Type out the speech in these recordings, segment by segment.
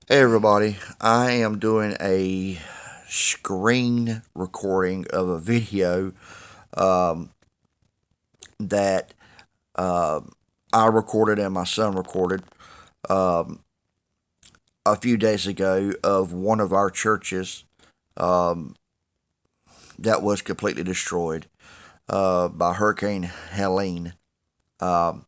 Hey everybody, I am doing a screen recording of a video um, that I recorded and my son recorded um, a few days ago of one of our churches um, that was completely destroyed by Hurricane Helene. Um,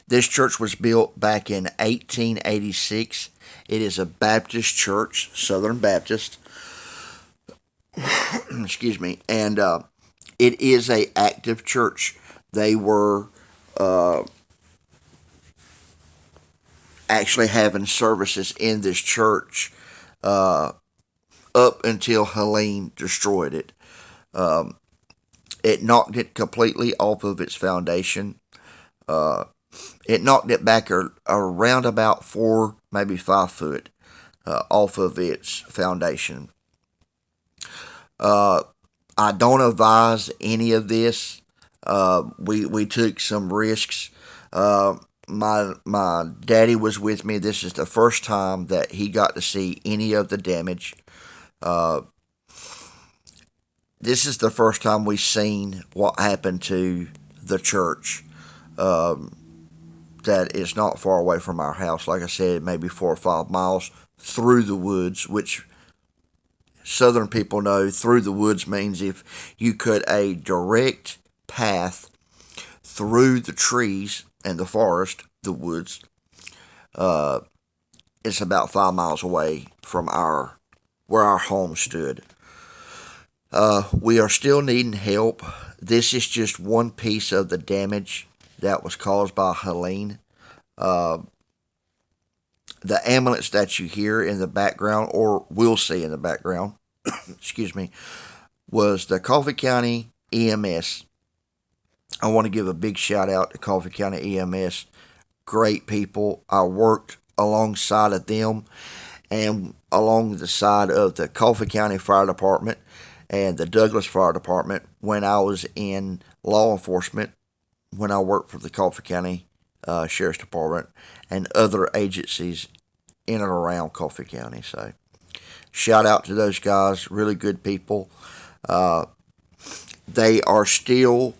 this church was built back in 1886. It is a Baptist church, Southern Baptist. Excuse me, and it is a active church. They were uh, actually having services in this church uh, up until Helene destroyed it. Um, it knocked it completely off of its foundation. Uh, it knocked it back around about 4, maybe 5 foot off of its foundation. Uh, I don't advise any of this. We took some risks. My daddy was with me. This is the first time that he got to see any of the damage. Uh, this is the first time we've seen what happened to the church. Um, that is not far away from our house. Like I said, maybe 4 or 5 miles through the woods, which Southern people know through the woods means if you cut a direct path through the trees and the forest, the woods, uh, it's about 5 miles away from our where our home stood. We are still needing help. This is just one piece of the damage that was caused by Helene. Uh, the ambulance that you hear in the background, or will see in the background, excuse me, was the Coffee County EMS. I want to give a big shout out to Coffee County EMS. Great people. I worked alongside of them and along the side of the Coffee County Fire Department and the Douglas Fire Department when I was in law enforcement, when I worked for the Coffee County Sheriff's Department and other agencies in and around Coffee County. So, shout out to those guys. Really good people. Uh, they are still.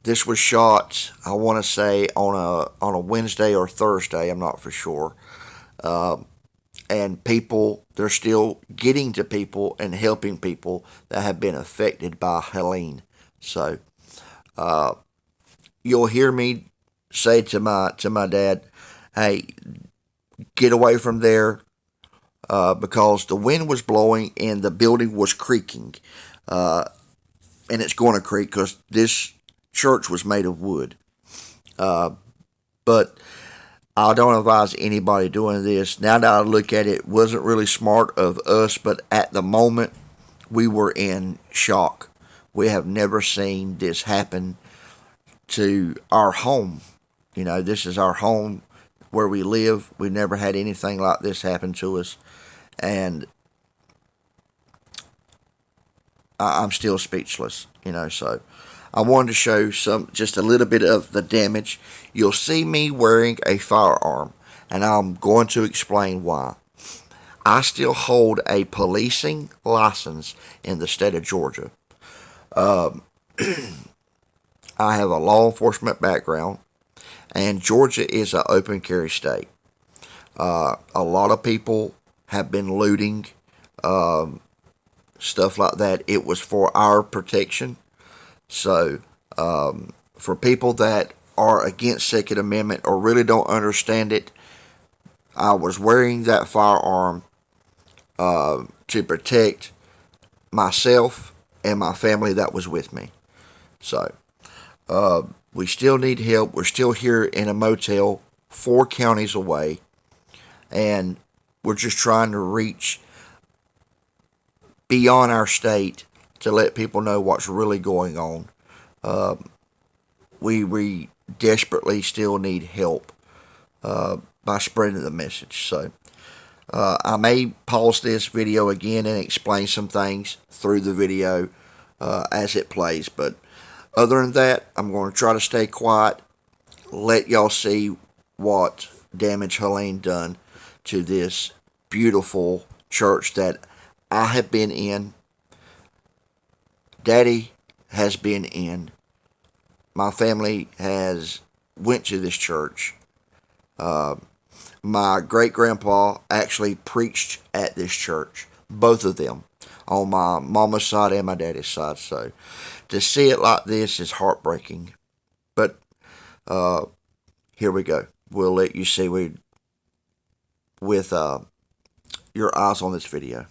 This was shot, I want to say, on a Wednesday or Thursday. I'm not for sure. Um, and people, they're still getting to people and helping people that have been affected by Helene. So uh, you'll hear me say to my dad, "Hey, get away from there," because the wind was blowing and the building was creaking, uh, and it's going to creak because this church was made of wood. Uh, but I don't advise anybody doing this. Now that I look at it, it wasn't really smart of us, but at the moment, we were in shock. We have never seen this happen to our home. You know, this is our home where we live. We never had anything like this happen to us. And I'm still speechless, so I wanted to show just a little bit of the damage. You'll see me wearing a firearm, and I'm going to explain why. I still hold a policing license in the state of Georgia. Um, I have a law enforcement background, and Georgia is an open carry state. A lot of people have been looting, um, stuff like that. It was for our protection. So, for people that are against Second Amendment or really don't understand it, I was wearing that firearm to protect myself and my family that was with me. So, we still need help. We're still here in a motel 4 counties away, and we're just trying to reach beyond our state to let people know what's really going on. Um, we desperately still need help by spreading the message. So I may pause this video again and explain some things through the video as it plays. But other than that, I'm going to try to stay quiet, let y'all see what damage Helene done. to this beautiful church that I have been in, Daddy has been in, my family has went to this church. My great grandpa actually preached at this church, both of them, on my mama's side and my daddy's side. So to see it like this is heartbreaking. But here we go. We'll let you see with your eyes on this video.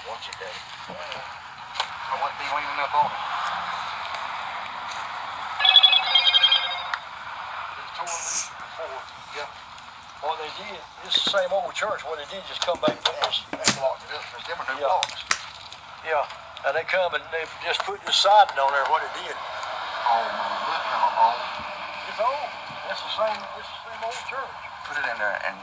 Watch it, Daddy. I wouldn't be leaning up on it. It's torn loose before. Yeah. What they did, this is the same old church. What they did just come back and blocked it up. There's them new blocks. Yeah. And they come and they just put this siding on there. What it did. Oh man, look how old. It's old. That's the same. It's the same old church. Put it in there and.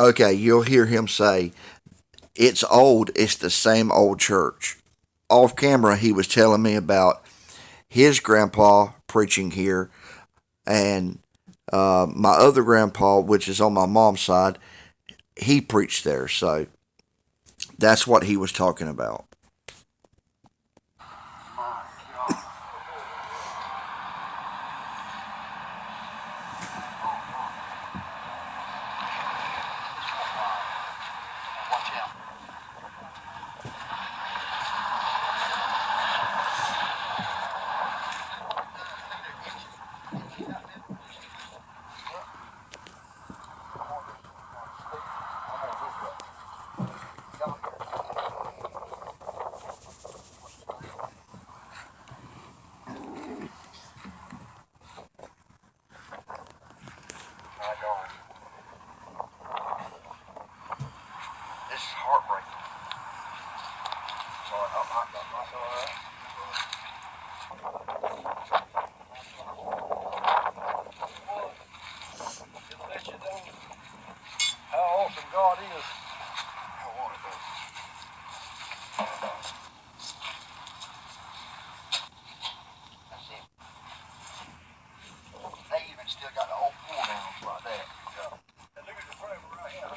Okay, you'll hear him say, "It's old. It's the same old church." Off camera, he was telling me about his grandpa preaching here, and my other grandpa, which is on my mom's side, he preached there. So that's what he was talking about. This is heartbreaking. Sorry, I'm sorry. It'll let you know how awesome God is. I want it though. That's it. They even still got the old pull downs like that. Yeah. And look at the frame right here.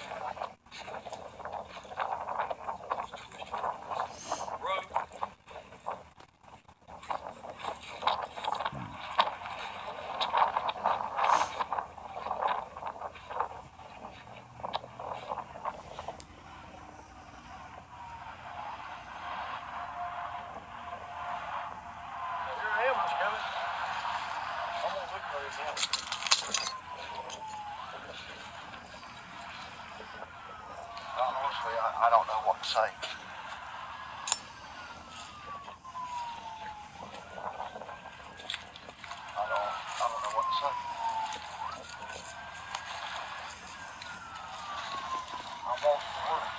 Honestly, I don't know what to say. I don't know what to say. I'm lost for words.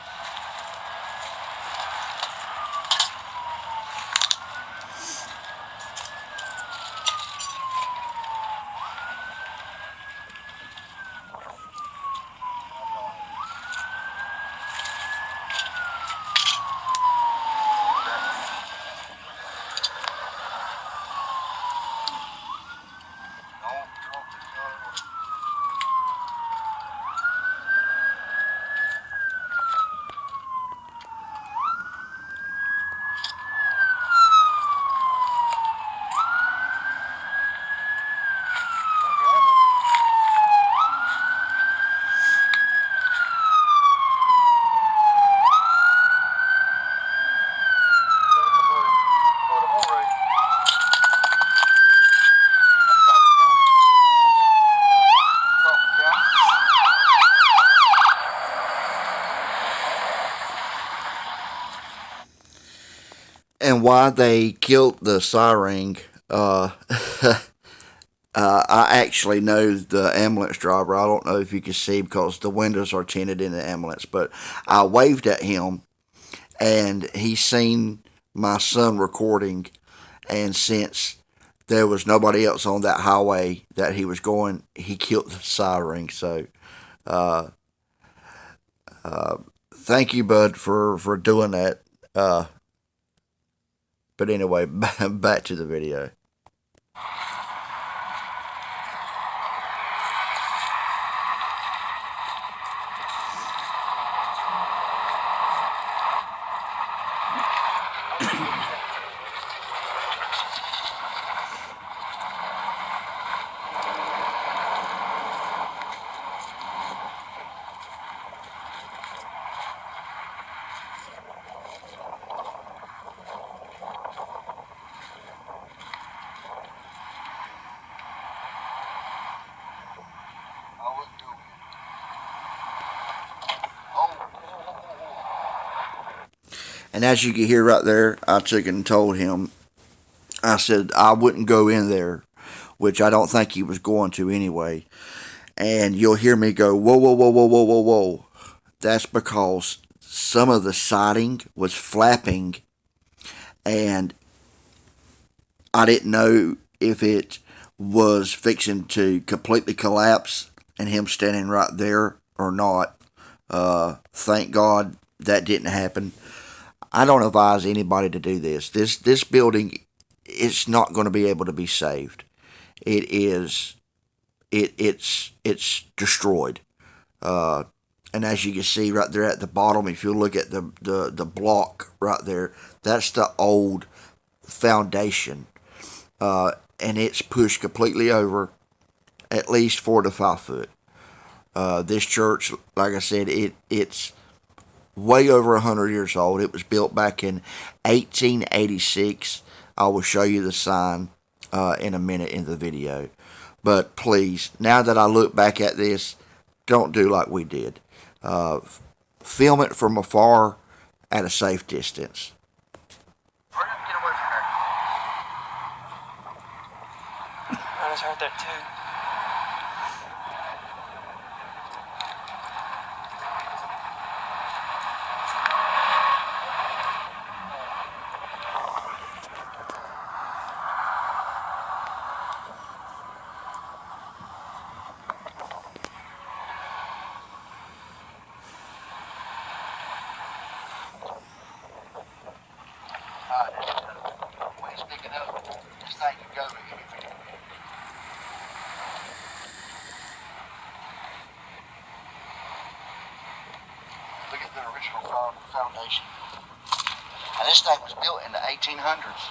And why they killed the siren, I actually know the ambulance driver. I don't know if you can see because the windows are tinted in the ambulance, but I waved at him and he seen my son recording, and since there was nobody else on that highway that he was going, he killed the siren. So, uh, thank you, bud, for doing that. Uh, but anyway, back to the video. And as you can hear right there, I took and told him, I said I wouldn't go in there, which I don't think he was going to anyway. And you'll hear me go, whoa, whoa, whoa, whoa, whoa, whoa, whoa. That's because some of the siding was flapping, and I didn't know if it was fixing to completely collapse and him standing right there or not. Thank God that didn't happen. I don't advise anybody to do this. This building, it's not going to be able to be saved. It is it's destroyed. Uh, and as you can see right there at the bottom, if you look at the block right there, that's the old foundation, and it's pushed completely over at least 4 to 5 foot. This church, like I said, it's way over 100 years old. It was built back in 1886. I will show you the sign in a minute in the video. But please, now that I look back at this, don't do like we did. Film it from afar at a safe distance. Hurry up, get away from her. I just heard that too. When he's picking up, this thing can go anywhere. Look at the original foundation. And this thing was built in the 1800s.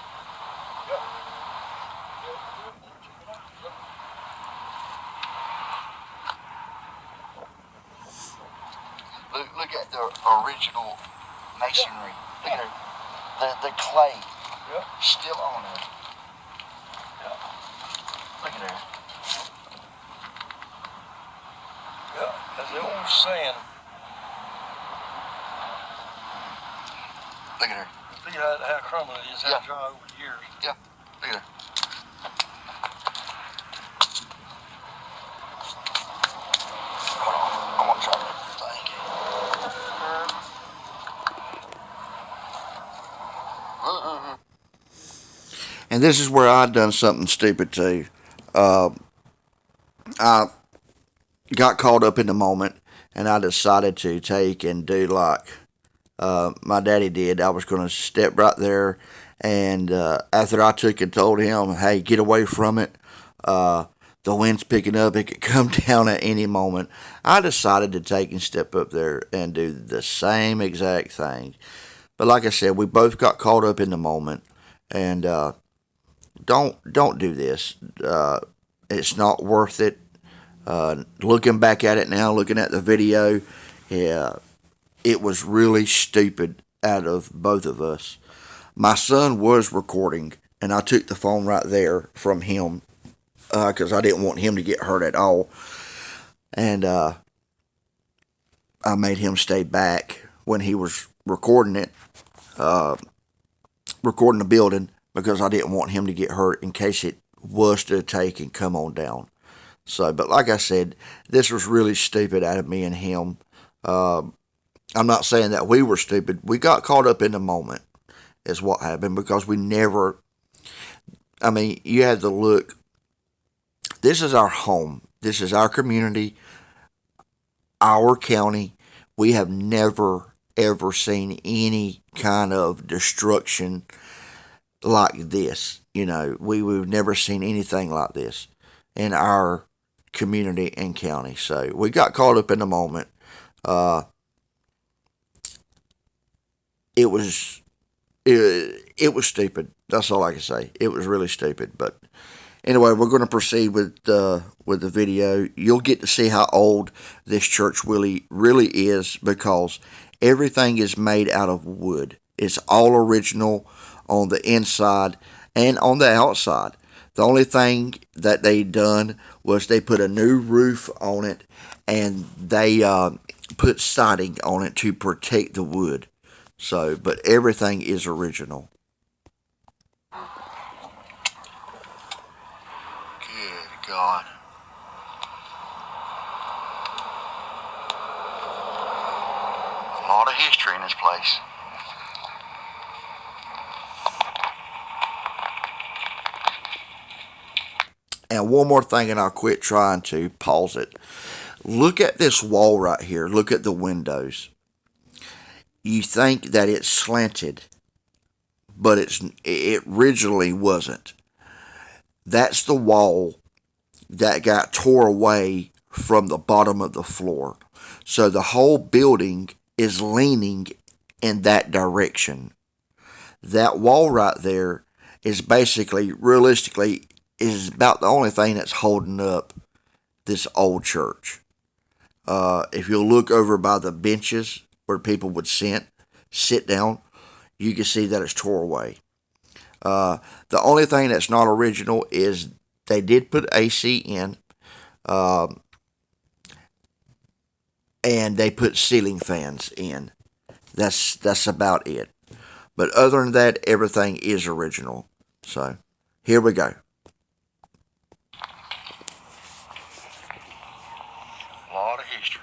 Look at the original masonry. Look at the clay still on it. Look at her. Yeah, as the old saying, Look at her. see how crumbling it is, how dry over the years. Yeah, look at her. Hold on, I want to try that thing. And this is where I'd done something stupid too. I got caught up in the moment, and I decided to take and do like my daddy did. I was going to step right there, and after I took and told him, "Hey, get away from it. The wind's picking up. It could come down at any moment." I decided to take and step up there and do the same exact thing. But like I said, we both got caught up in the moment, and don't do this. It's not worth it. Looking back at it now, looking at the video, yeah, it was really stupid out of both of us. My son was recording, and I took the phone right there from him because I didn't want him to get hurt at all. And I made him stay back when he was recording it, recording the building, because I didn't want him to get hurt in case it was to take and come on down. So, but like I said, this was really stupid out of me and him. I'm not saying that we were stupid. We got caught up in the moment, is what happened, because we never. I mean, you had to look. This is our home. This is our community, our county. We have never, ever seen any kind of destruction like this. We've never seen anything like this in our community and county. So we got caught up in the moment. Uh, it was it was stupid. That's all I can say. It was really stupid. But anyway, we're going to proceed with the video. You'll get to see how old this church really is, because everything is made out of wood. It's all original on the inside and on the outside. The only thing that they done was they put a new roof on it, and they put siding on it to protect the wood. So, but everything is original. Good God. A lot of history in this place. And one more thing, and I'll quit trying to pause it. Look at this wall right here. Look at the windows. You think that it's slanted, but it originally wasn't. That's the wall that got tore away from the bottom of the floor. So the whole building is leaning in that direction. That wall right there is basically, realistically, is about the only thing that's holding up this old church. If you'll look over by the benches where people would sit down, you can see that it's tore away. The only thing that's not original is they did put AC in, and they put ceiling fans in. That's about it. But other than that, everything is original. So, here we go. A lot of history.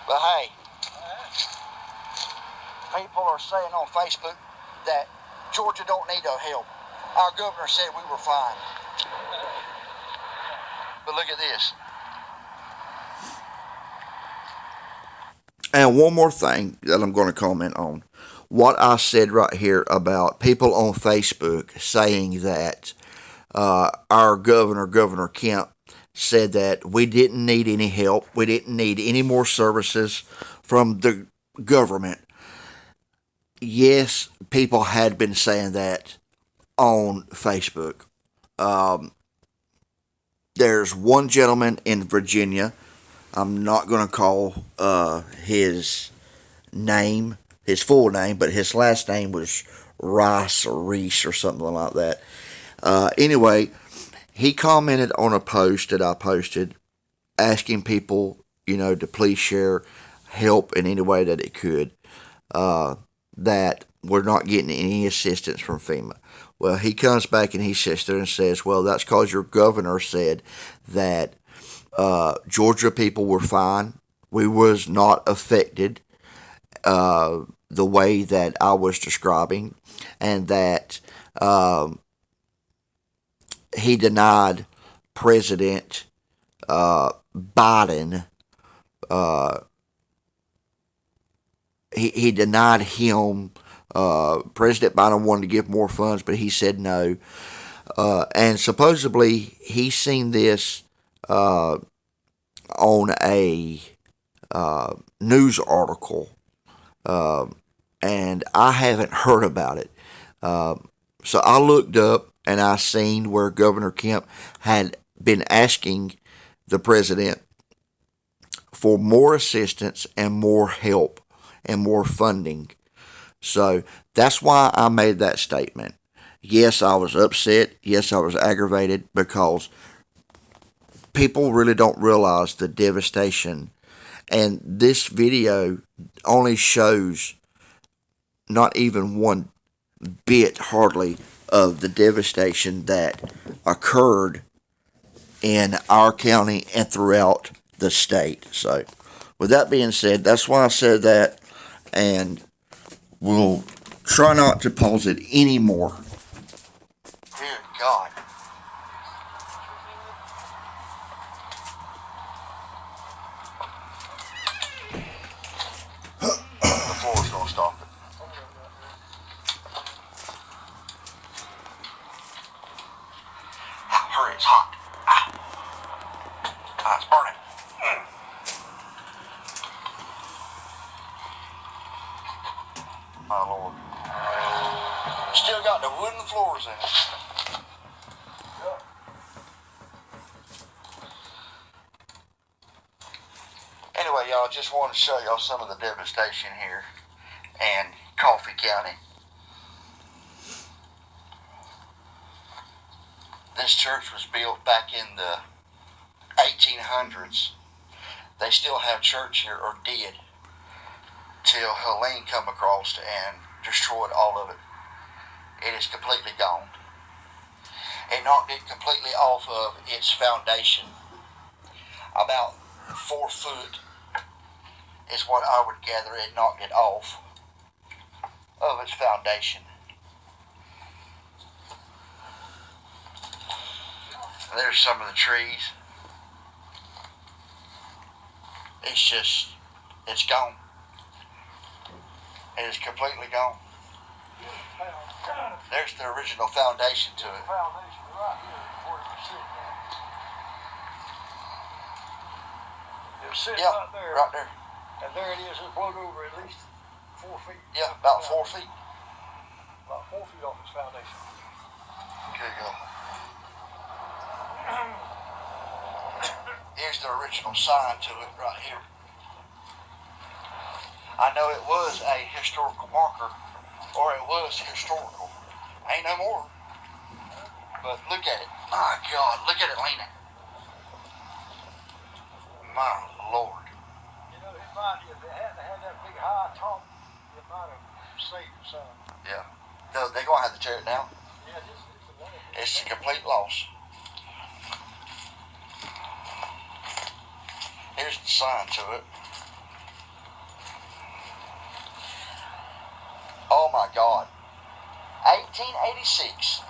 But hey, people are saying on Facebook that Georgia don't need no help. Our governor said we were fine. But look at this. And one more thing that I'm going to comment on. What I said right here about people on Facebook saying that our governor, Governor Kemp, said that we didn't need any help. We didn't need any more services from the government. Yes, people had been saying that on Facebook. There's one gentleman in Virginia. I'm not going to call his name, his full name, but his last name was Rice or Reese or something like that. Anyway, he commented on a post that I posted asking people, to please share help in any way that it could, that we're not getting any assistance from FEMA. Well, he comes back and he sits there and says, well, that's because your governor said that Georgia people were fine. We was not affected the way that I was describing, and that he denied President Biden. He denied him. President Biden wanted to give more funds, but he said no. And supposedly he seen this on a news article, and I haven't heard about it. So I looked up and I seen where Governor Kemp had been asking the president for more assistance and more help and more funding. So that's why I made that statement. Yes, I was upset. Yes, I was aggravated, because people really don't realize the devastation. And this video only shows not even one bit, hardly, of the devastation that occurred in our county and throughout the state. So, with that being said, that's why I said that, and we'll try not to pause it anymore. Dear God. The floor's gonna stop it. Hurry, it's hot. It's burning. My Lord. Still got the wooden floors in it. Anyway, y'all, just wanted to show y'all some of the devastation here in Coffee County. This church was built back in the 1800s. They still have church here, or did, till Helene come across and destroyed all of it. It is completely gone. It knocked it completely off of its foundation. About 4 foot is what I would gather. It knocked it off of its foundation. There's some of the trees. It's gone. It is completely gone. There's the original foundation to it. It was sitting Yeah, right there. right there. And there it is. It blowed over at least 4 feet. Yeah, about 4 feet. About 4 feet off its foundation. Good God. Here's the original sign to it right here. I know it was a historical marker, or it was historical. Ain't no more. But look at it. My God, look at it leaning. My Lord. You know, it might, if it hadn't had that big high top, it might have saved the sun. Yeah. They're going to have to tear it down. Yeah, it's a land. It's a complete loss. Here's the sign to it. Oh my God. 1886.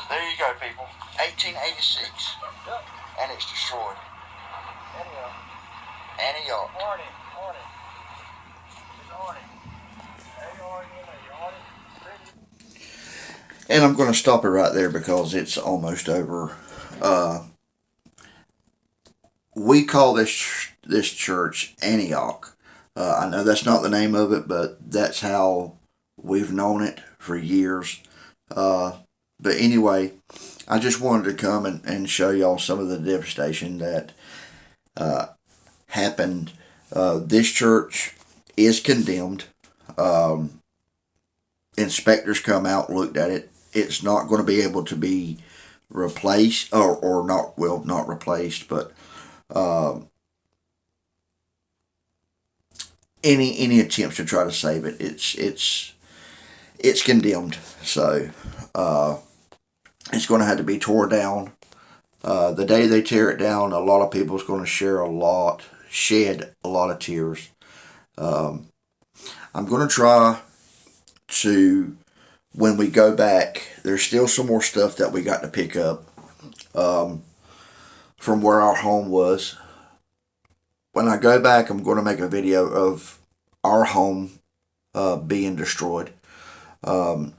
There you go, people. 1886. Yep. And it's destroyed. Anyhow. Antioch. Arnie. It's Arnie. Arnie. And I'm going to stop it right there because it's almost over. We call this church Antioch. I know that's not the name of it, but that's how we've known it for years. But anyway, I just wanted to come and show y'all some of the devastation that happened. This church is condemned. Inspectors come out, looked at it. It's not going to be able to be replaced, or not replaced, but any attempts to try to save it, it's condemned. So it's going to have to be torn down. The day they tear it down, a lot of people's going to shed a lot of tears. I'm going to try to, when we go back, there's still some more stuff that we got to pick up from where our home was. When I go back, I'm going to make a video of our home being destroyed. And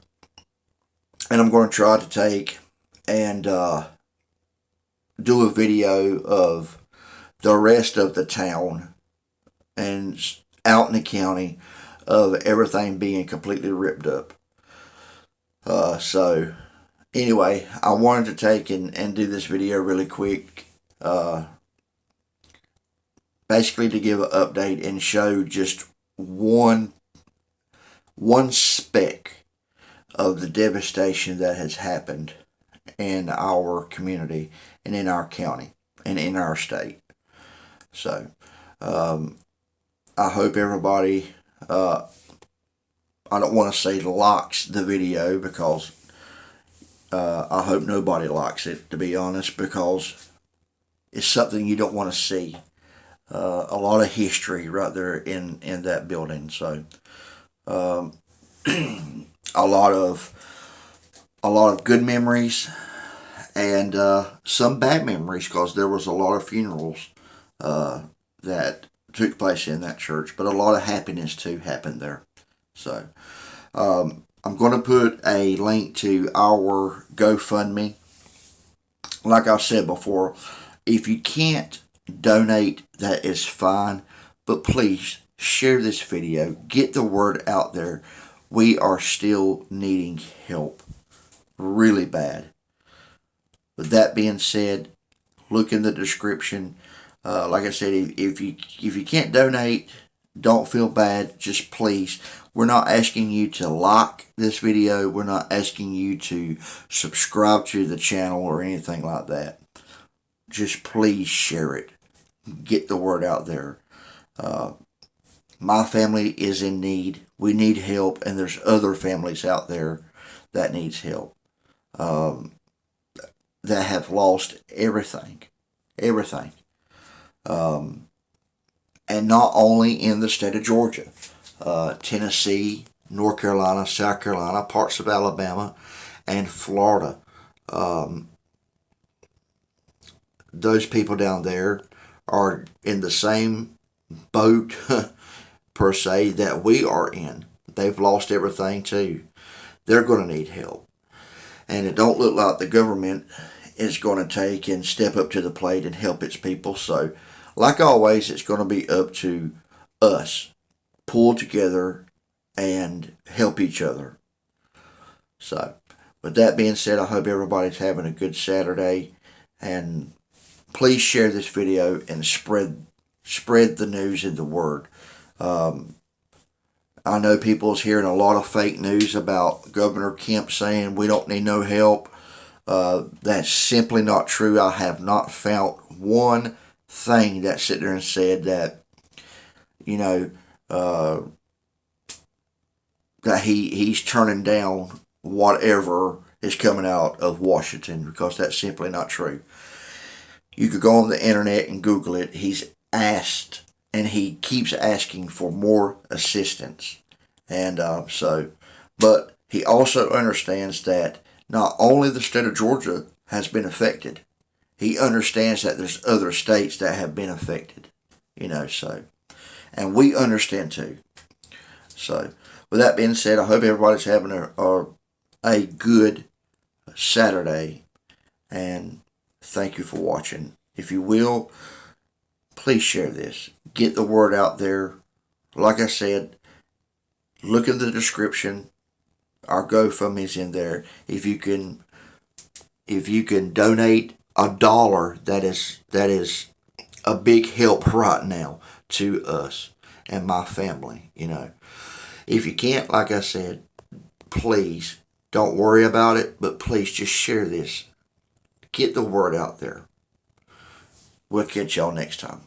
I'm going to try to take and do a video of the rest of the town and out in the county of everything being completely ripped up. So anyway, I wanted to take and do this video really quick. Basically to give an update and show just one speck of the devastation that has happened in our community and in our county and in our state. So I hope everybody, I don't want to say likes the video, because I hope nobody likes it, to be honest, because it's something you don't want to see. A lot of history right there in that building. So a lot of good memories and some bad memories, because there was a lot of funerals that took place in that church, but a lot of happiness too happened there. So I'm going to put a link to our GoFundMe. Like I said before, if you can't donate, that is fine, but please share this video, get the word out there. We are still needing help really bad. With that being said, look in the description. Like I said, if you can't donate, don't feel bad. Just please, we're not asking you to like this video. We're not asking you to subscribe to the channel or anything like that. Just please share it. Get the word out there. My family is in need. We need help, and there's other families out there that needs help. That have lost everything. Everything. And not only in the state of Georgia. Tennessee, North Carolina, South Carolina, parts of Alabama, and Florida. Those people down there are in the same boat, per se, that we are in. They've lost everything too. They're going to need help. And it don't look like the government is going to take and step up to the plate and help its people. So, like always, it's going to be up to us. Pull together and help each other. So, with that being said, I hope everybody's having a good Saturday. And please share this video and spread the news and the word. I know people's hearing a lot of fake news about Governor Kemp saying we don't need no help. That's simply not true. I have not found one thing that sit there and said that, that he's turning down whatever is coming out of Washington, because that's simply not true. You could go on the internet and Google it. He's asked, and he keeps asking for more assistance. And but he also understands that not only the state of Georgia has been affected, he understands that there's other states that have been affected, so, and we understand too. So, with that being said, I hope everybody's having a good Saturday, and thank you for watching. If you will, please share this. Get the word out there. Like I said, look in the description. Our GoFundMe's in there. If you can donate $1, that is a big help right now to us and my family. If you can't, like I said, please don't worry about it, but please just share this. Get the word out there. We'll catch y'all next time.